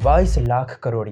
22 लाख करोड़।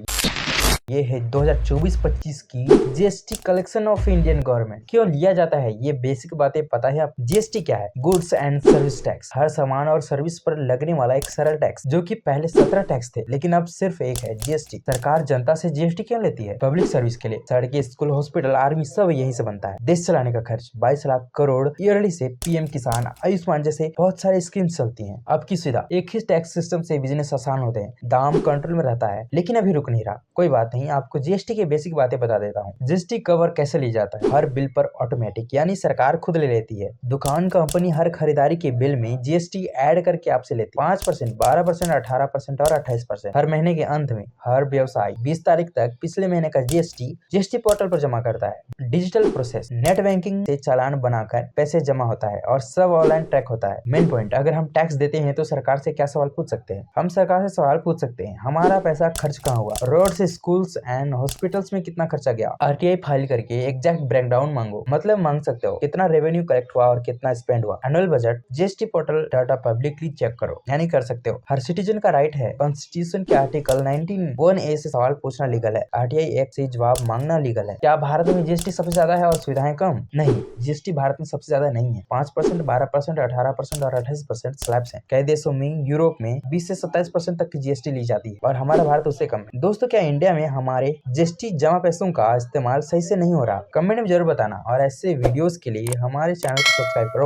ये है 2024-25 की GST collection of Indian government. क्यों लिया जाता है ये बेसिक बातें पता है आप? जीएसटी क्या है? गुड्स एंड सर्विस टैक्स, हर सामान और सर्विस पर लगने वाला एक सरल टैक्स, जो कि पहले 17 टैक्स थे लेकिन अब सिर्फ एक है, जीएसटी। सरकार जनता से जीएसटी क्यों लेती है? पब्लिक सर्विस के लिए। सड़कें, स्कूल, हॉस्पिटल, आर्मी सब यहीं से बनता है। देश चलाने का खर्च 22 लाख करोड़ ईयरली से पीएम किसान, आयुष्मान जैसे बहुत सारे स्कीम चलती है। अब की सुविधा, एक ही टैक्स सिस्टम से बिजनेस आसान होते हैं, दाम कंट्रोल में रहता है। लेकिन अभी रुक नहीं रहा, कोई बात नहीं, आपको जीएसटी के बेसिक बातें बता देता हूँ। जीएसटी कवर कैसे ली जाता है? हर बिल पर ऑटोमेटिक, यानी सरकार खुद ले लेती है। दुकान, कंपनी हर खरीदारी के बिल में जीएसटी ऐड करके आपसे लेती है। 5%, 12%, 18% और 28%। हर महीने के अंत में हर व्यवसाय 20 तारीख तक पिछले महीने का जीएसटी पोर्टल पर जमा करता है। डिजिटल प्रोसेस, नेट बैंकिंग से चालान बनाकर पैसे जमा होता है और सब ऑनलाइन ट्रैक होता है। मेन पॉइंट, अगर हम टैक्स देते हैं तो सरकार से क्या सवाल पूछ सकते हैं? हम सरकार से सवाल पूछ सकते हैं, हमारा पैसा खर्च कहाँ हुआ? रोड्स, स्कूल्स एंड हॉस्पिटल्स में कितना खर्चा गया? आरटीआई फाइल करके एग्जैक्ट ब्रेकडाउन मांगो, मतलब मांग सकते हो कितना रेवेन्यू कलेक्ट हुआ और कितना स्पेंड हुआ। Annual budget, GST portal data publicly check करो, यानी कर सकते हो। हर सिटीजन का राइट है। कॉन्स्टिट्यूशन के आर्टिकल 19(1)(a) से सवाल पूछना लीगल है। आरटीआई एक्ट से जवाब मांगना लीगल है। क्या भारत में जीएसटी सबसे ज्यादा है और सुविधाएं कम? नहीं, जीएसटी भारत में सबसे ज्यादा नहीं है। 5%, 12%, 18% और 28% स्लैब्स हैं। कई देशों में, यूरोप में 20 से 27% तक की जीएसटी ली जाती है और हमारा भारत उससे कम है। दोस्तों, क्या इंडिया में हमारे जीएसटी जमा पैसों का इस्तेमाल सही से नहीं हो रहा? कमेंट में जरूर बताना और ऐसे वीडियोस के लिए हमारे चैनल को सब्सक्राइब करो।